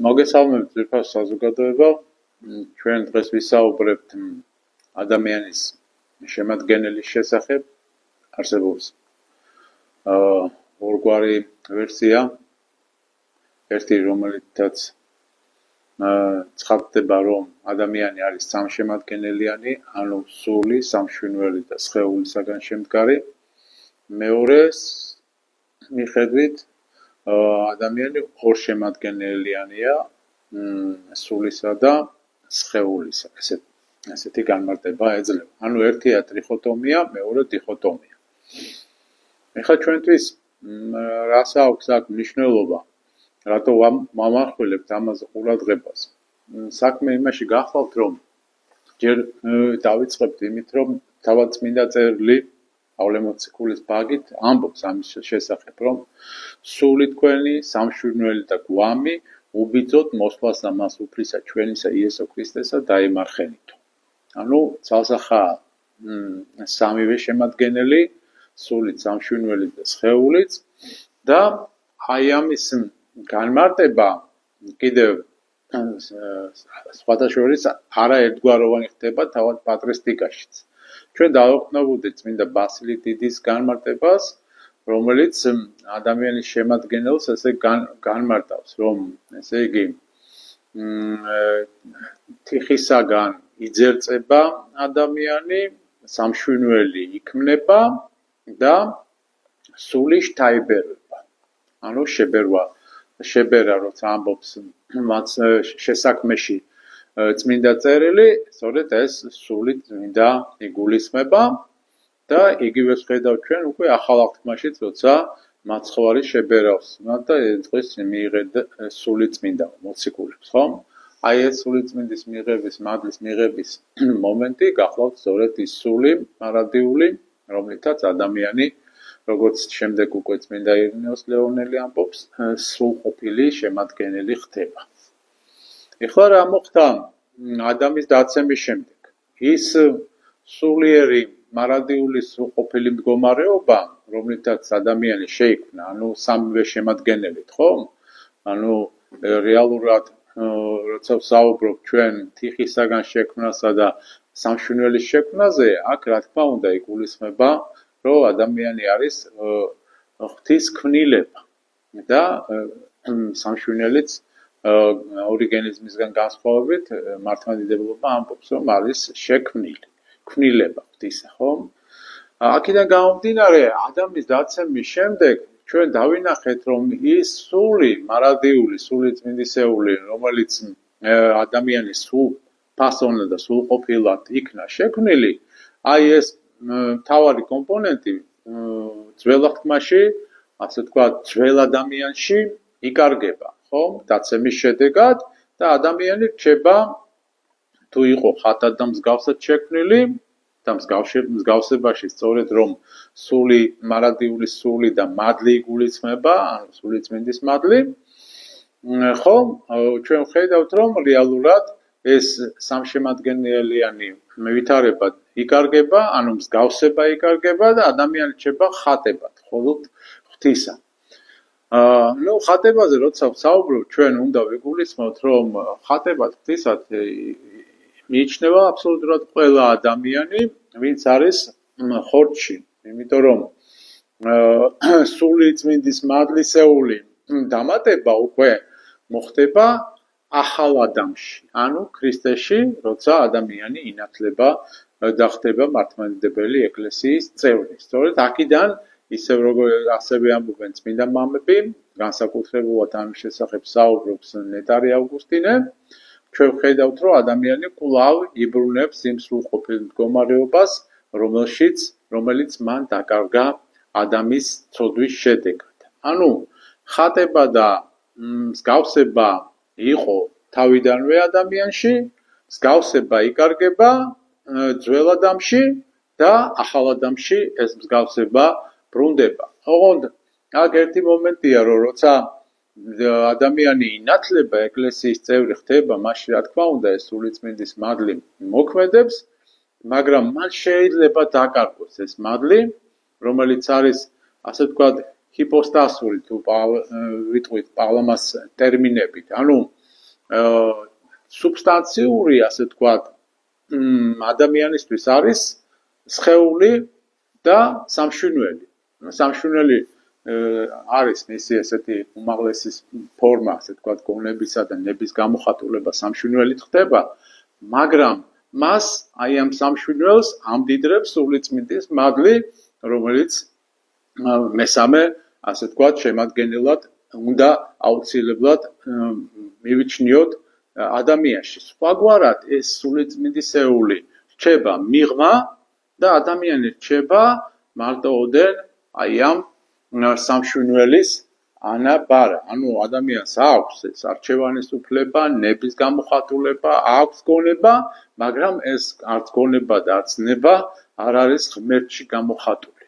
მოგესალმებით ძვირფას საზოგადოება. ჩვენ დღეს ვისაუბრებთ ადამიანის შემადგენელის შესახებ. არსებობს ორგვარი ვერსია. ერთი რომელიცაც ცხადდება, რომ ადამიანი არის სამშემადგენელიანი, ანუ სული, სამშვენივრელი და სხეულისაგან შემდგარი. მეორეს მიხედვით ადამიანი ორშემადგენელიანია, სულისა და სხეულისა. ესეთი განმარტება ეძლევა. ანუ ერთია ტრიხოტომია, მეორე დიხოტომია. ეხლა ჩვენთვის რას აქვს აქ მნიშვნელობა? რატო ვამახვილებთ ამაზე ყურადღებას? საქმე იმაში გახლავთ, რომ ჯერ დავიწყებთ იმით, რომ თავად წმინდა წერილი პავლე მოციქულის ბაგით ამბობს ამის შესახებ, რომ სული თქვენი, სამშვენივრელი და გვამი უბიძოთ მოსვლას და მას უფლისა ჩვენისა იესო ქრისტესა დაემარხენითო. ანუ ცალსახაა სამივე შემადგენელი, სულით, სამშვენივრელი და სხეულიც და აი ამის განმარტება კიდევ სხვადასხვა არაერთგვაროვანი ხდება თავად პატრისტიკაშიც. ჩვენ დავაყენებოდით წმინდა ბასილი დიდის განმარტებას, რომელიც ადამიანის შემადგენელს ესე განმარტავს, რომ ესე იგი თიხისაგან იძერწება ადამიანი, სამშვენივრელი იქმნება და სული შთაიბერება. ანუ შებერა როცა ამბობს მათ შესაქმეში წმინდა წერილი, სწორედ ეს სული წმინდა იგულისხმება და იგივე ხედავთ ჩვენ უკვე ახალ აღთქმაშიც, როცა მაცხოვარი შებერავს და დღეს მიიღეთ სული წმინდა მოციქულებს, ხო? აი ეს სული წმინდის მიღების, მადლის მიღების მომენტი გახლავთ სწორედ ის სული მარადიული, რომლითაც ადამიანი, როგორც შემდეგ უკვე წმინდა ირინეოს ლეონელი ამბობს, სრულყოფილი შემადგენელი ხდება. ეხლა რა მოხდა ადამის დაცემის შემდეგ? ის სულიერი მარადიული სრულყოფილი მდგომარეობა, რომლითაც ადამიანი შეიქმნა, ანუ სამივე შემადგენელით, ხო? ანუ რეალურად როცა ვსაუბრობ ჩვენ თიხისაგან შექმნასა და სამშვენივრელის შექმნაზე, აქ რა თქმა უნდა იგულისხმება, რომ ადამიანი არის ღვთის ქმნილება და სამშვენივრელიც ორიგენიზმისგან განსხვავებით მართლმადიდებლობა ამბობს, რომ არის შექმნილი, ქმნილება ღვთისა, ხო? აქედან გამომდინარე, ადამიანის დაცემის შემდეგ ჩვენ დავინახეთ, რომ ის სული, მარადიული, სული წმინდისეული, რომელიც ადამიანის სულ ფასონად და სრულყოფილად იქნა შექმნილი, აი ეს მთავარი კომპონენტი ძველ აღთქმაში, ასე ვთქვათ, ძველ ადამიანში იკარგება, ხო? დაცემის შედეგად და ადამიანი რჩება თუ იყო ხატად და მსგავსად შექმნილი და მსგავსებაში სწორედ რომ სული, მარადიული სული და მადლი იგულისხმება, ანუ სული წმინდის მადლი, ხო? ჩვენ ვხედავთ, რომ რეალურად ეს სამშემადგენელიანი ვითარება იკარგება, ანუ მსგავსება იკარგება და ადამიანი რჩება ხატებად, მხოლოდ ღვთისა. ნუ ხატებაზე როცა ვსაუბრობ, ჩვენ უნდა ვიგულისხმოთ, რომ ხატებად ღვთისად მიიჩნევა აბსოლუტურად ყველა ადამიანი, ვინც არის ხორცში, იმიტომ რომ სული წმინდის მადლისეული დამატება უკვე მოხდება ახალ ადამიანში, ანუ ქრისტეში, როცა ადამიანი ინათლება და ხდება მართლმადიდებელი ეკლესიის წევრი. სწორედ აქედან ისევ როგორც ასევე ამბობენ წმინდა მამები, განსაკუთრებულად ამის შესახებ საუბრობს ნეტარი ავგუსტინე, ჩვენ ვხედავთ, რომ ადამიანი კვლავ იბრუნებს იმ სრულყოფილ მდგომარეობას, რომელიც მან დაკარგა ადამის ცოდვის შედეგად. ანუ ხატება და მსგავსება იყო თავიდანვე ადამიანში, მსგავსება იკარგება ძველ ადამიანში და ახალ ადამიანში ეს მსგავსება ბრუნდება. ოღონდ აქ ერთი მომენტია, რომ როცა ადამიანი ინათლება ეკლესიის წევრი ხდება, მაშინ რა თქმა უნდა ეს სულიწმინდის მადლი მოქმედებს, მაგრამ მან შეიძლება დაკარგოს ეს მადლი, რომელიც არის, ასე ვთქვათ, ჰიპოსტასური თუ ვიტყვით პავლამას ტერმინებით. ანუ სუბსტანციური, ასე ვთქვათ, ადამიანისთვის არის სხეული და სამშვინველი. სამშვინველი არის მისი ესეთი უმაღლესი ფორმა, ასე ვთქვათ, გონებისა და ნების გამოხატულება სამშვინველით ხდება, მაგრამ მას აი ამ სამშვინველს ამდიდრებს სულიწმინდის მადლი, რომელიც მესამე, ასე ვთქვათ, შემადგენელად უნდა აუცილებლად მივიჩნიოთ ადამიანში. სხვაგვარად ეს სულიწმინდისეული რჩება მიღმა და ადამიანი რჩება მარტოოდენ აი ამ სამშვინველის ანაბარა. ანუ ადამიანს აქვს ეს არჩევანის უფლება, ნების გამოხატულება, აქვს გონება, მაგრამ ეს არც გონება და არც ნება არ არის ღმერთში გამოხატული.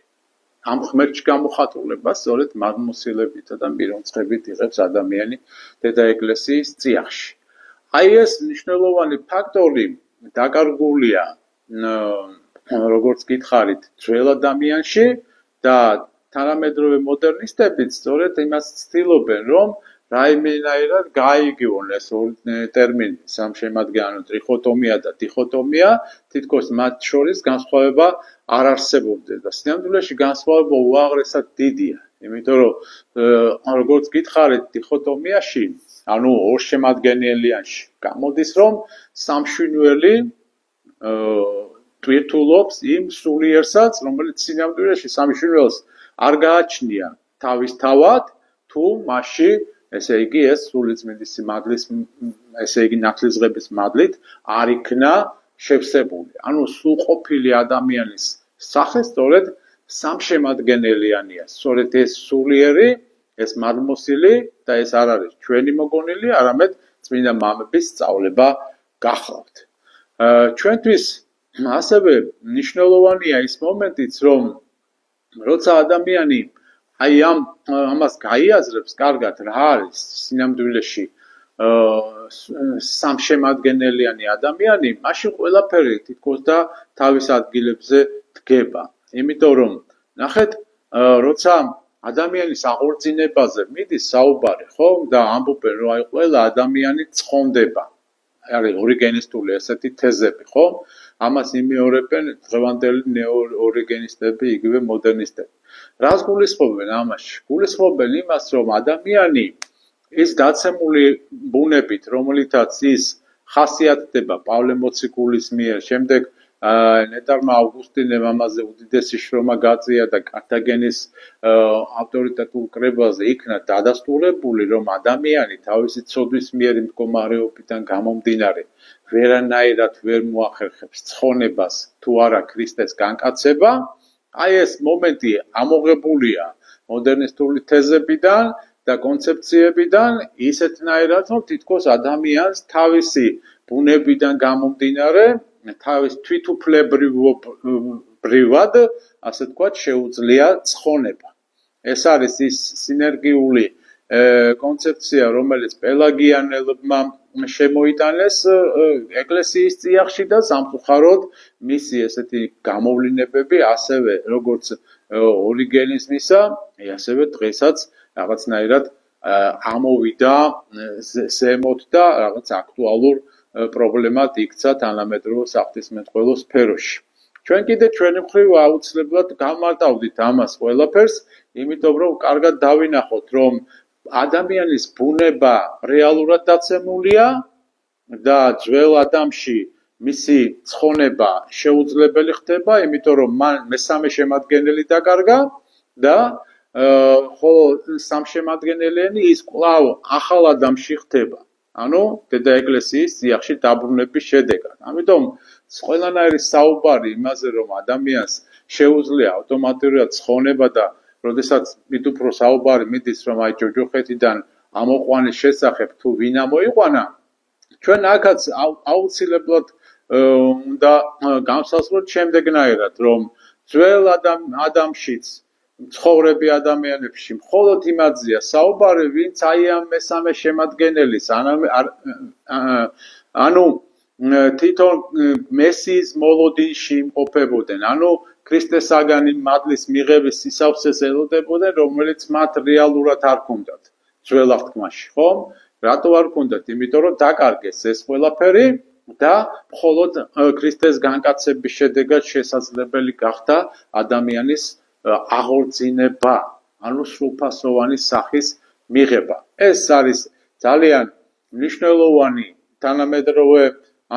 ამ ღმერთში გამოხატულებას სწორედ მადმოსილებითა და მირონცხებით იღებს ადამიანი დედა ეკლესიის წიაღში. აი ეს მნიშვნელოვანი ფაქტორი დაკარგულია, როგორც გითხარით, ძველ ადამიანში და თანამედროვე მოდერნისტებიც სწორედ იმას ცდილობენ, რომ რაიმენაირად გაიგივონ ეს ორი ტერმინი, სამშემადგენლო ტრიხოტომია და დიხოტომია, თითქოს მათ შორის განსხვავება არ არსებობდეს და სინამდვილეში განსხვავება უაღრესად დიდია, იმიტომ რომ როგორც გითხარით, დიხოტომიაში, ანუ ორშემადგენელიანში გამოდის, რომ სამშვინველი ტვირთულობს იმ სულიერსაც, რომელიც სინამდვილეში სამშვინველს არ გააჩნია თავის თავად, თუ მასში, ესე იგი, ეს სულიწმინდის მადლის, ესე იგი, ნათლისღების მადლით არ იქნა შევსებული. ანუ სრულყოფილი ადამიანის სახე სწორედ სამშემადგენელიანია. სწორედ ეს სულიერი, ეს მადმოსილი და ეს არ არის ჩვენი მოგონილი, არამედ წმინდა მამების სწავლება გახლავთ. ჩვენთვის ასევე მნიშვნელოვანია ის მომენტიც, რომ როცა ადამიანი აი ამას გაიაზრებს კარგად, რა არის სინამდვილეში სამშემადგენელიანი ადამიანი, მაშინ ყველაფერი თითქოს და თავის ადგილებზე დგება. იმიტომ რომ ნახეთ, როცა ადამიანის აღორძინებაზე მიდის საუბარი, ხო, და ამბობენ, რომ აი ყველა ადამიანი ცხონდება. არის ორიგენისტული ესეთი თეზები, ხო? ამას იმეორებენ დღევანდელი ნეოორიგენისტები, იგივე მოდერნისტები. რას გულისხმობენ ამაში? გულისხმობენ იმას, რომ ადამიანი ის დაცემული ბუნებით, რომელითაც ის ხასიათდება პავლე მოციქულის მიერ, შემდეგ ნეტარმა ავგუსტინემ ამაზე უდიდესი შრომა გაწია და კართაგენის ავტორიტეტულ კრებაზე იქნა დადასტურებული, რომ ადამიანი თავისი ცოდვის მიერ მდგომარეობიდან გამომდინარე ვერანაირად ვერ მოახერხებს ცხონებას თუ არა ქრისტეს განკაცება. აი ეს მომენტი ამოღებულია მოდერნისტული თეზებიდან და კონცეფციებიდან ისეთნაირად, რომ თითქოს ადამიანს თავისი ბუნებიდან გამომდინარე თავის თვითუფლებრივად, ასე ვთქვათ, შეუძლია ცხონება. ეს არის ის სინერგიული კონცეფცია, რომელიც პელაგიანელებმა შემოიტანეს ეკლესიის წიაღში და სამწუხაროდ მისი ესეთი გამოვლინებები ასევე როგორც ორიგენიზმისა, ასევე დღესაც რაღაცნაირად ამოვიდა ზემოთ და რაღაც აქტუალურ პრობლემად იქცა თანამედროვე საღვთისმეტყველო სფეროში. ჩვენ კიდე ჩვენი მხრივ აუცილებლად გამარტავდით ამას ყველაფერს, იმიტომ რომ კარგად დავინახოთ, რომ ადამიანის ბუნება რეალურად დაცემულია და ძველ ადამიანში მისი ცხონება შეუძლებელი ხდება, იმიტომ რომ მან მესამე შემადგენელი დაკარგა და ხოლო სამშემადგენელიანი ის კვლავ ახალ ადამიანში ხდება. ანუ დედა ეკლესიის წიაღში დაბრუნების შედეგად. ამიტომ ყველანაირი საუბარი იმაზე, რომ ადამიანს შეუძლია ავტომატურად ცხონება და როდესაც მით უფრო საუბარი მიდის, რომ აი ჯოჯოხეთიდან ამოყვანის შესახებ თუ ვინ ამოიყვანა, ჩვენ აქაც აუცილებლად უნდა განსაზღვროთ შემდეგნაირად, რომ ძველ ადამიანშიც ცხოვრები ადამიანებში მხოლოდ იმაზეა საუბარი, ვინც აი ამ მესამე შემადგენელის, ანუ თვითონ მესიის მოლოდინში იმყოფებოდნენ, ანუ ქრისტესაგანი მადლის მიღების სისავსეს ელოდებოდნენ, რომელიც მათ რეალურად არ ჰქონდათ ძველ აღთქმაში, ხომ? რატო არ ჰქონდათ? იმიტომ რომ დაკარგეს ეს ყველაფერი და მხოლოდ ქრისტეს განკაცების შედეგად შესაძლებელი გახდა ადამიანის აღორძინება, ანუ სრულფასოვანი სახის მიღება. ეს არის ძალიან მნიშვნელოვანი თანამედროვე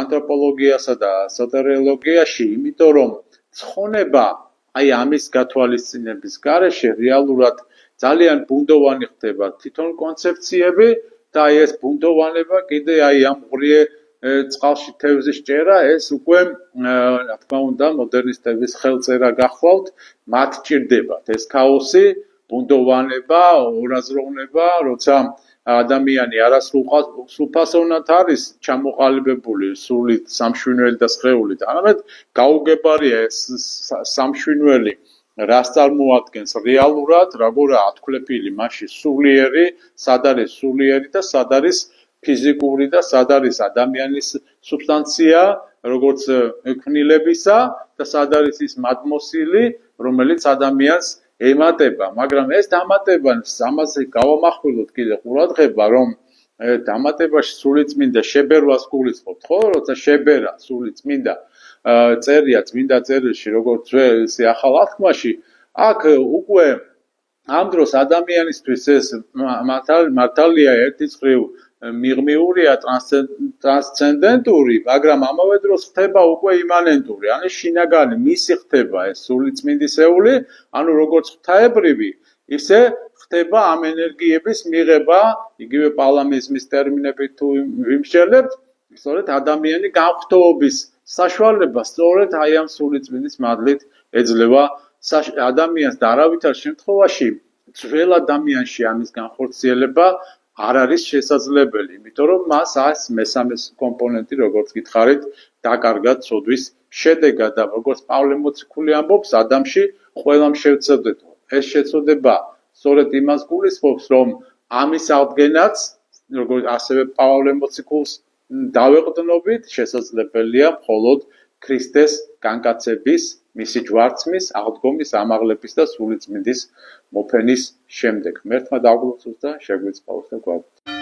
ანთროპოლოგიასა და სოტერიოლოგიაში, იმიტომ რომ ცხონება აი ამის გათვალისწინების გარეშე რეალურად ძალიან ბუნდოვანი ხდება თვითონ კონცეფციები და აი ეს ბუნდოვანება კიდე აი ამ ღრიე წყალში თევზის ჭერა ეს უკვე რა თქმა უნდა მოდერნისტების ხელწერა გახლავთ მათ ჭირდებათ ეს ქაოსი ბუნდოვანება ორაზროვნება როცა ადამიანი არასრულფასოვნად არის ჩამოყალიბებული სული სამშვინველი და სხეულით არამედ გაუგებარია ეს სამშვინველი რას წარმოადგენს რეალურად როგორა ათქლეფილი მასში სულიერი სად არის სულიერი და სად არის ფიზიკური და სად არის ადამიანის სუბსტანცია როგორც ქმნილებისა და სად არის ის მადმოსილი რომელიც ადამიანს ემატება, მაგრამ ეს დამატება ამაზე გავამახვილოთ კიდე ყურადღება, რომ დამატებაში სულიწმინდა შებერვას გულისხმობთ, ხო? როცა შებერა სულიწმინდა წერია წმინდა წერილში, როგორც ძველ ისე ახალ აღთქმაში, აქ უკვე ამ დროს ადამიანისთვის ეს მართალია ერთის მხრივ მიღმიურია ტრანსცენდენტური, მაგრამ ამავე დროს ხდება უკვე იმანენტური, ანუ შინაგანი მისი ხდება ეს სულიწმინდისეული, ანუ როგორც ღვთაებრივი, ისე ხდება ამ ენერგიების მიღება, იგივე პალამიზმის ტერმინებით თუ ვიმსჯელებთ, სწორედ ადამიანი განხთოობის საშუალება სწორედ აი ამ სულიწმინდის მადლით ეძლევა ადამიანს და არავითარ შემთხვევაში ძველ ადამიანში ამის განხორციელება არ არის შესაძლებელი, იმიტომ რომ მას այս მესამე კომპონენტი, როგორც გითხარით, დაკარგა ცოდვის შედეგად და როგორც პავლე მოციქული ამბობს, ადამიანში ყველამ შევცოდეთო. ეს შეცოდება სწორედ იმას გულისხმობს, რომ ამის აღდგენაც, როგორც ასევე პავლე მოციქულს დავეყრდნობით, შესაძლებელია მხოლოდ ქრისტეს განკაცების, მისი ჯვარცმის, აღდგომის, ამაღლების და სულიწმინდის მოფენის შემდეგ. მერთმა დაგლოცოს და შეგვიწყალოს და გვაქვს.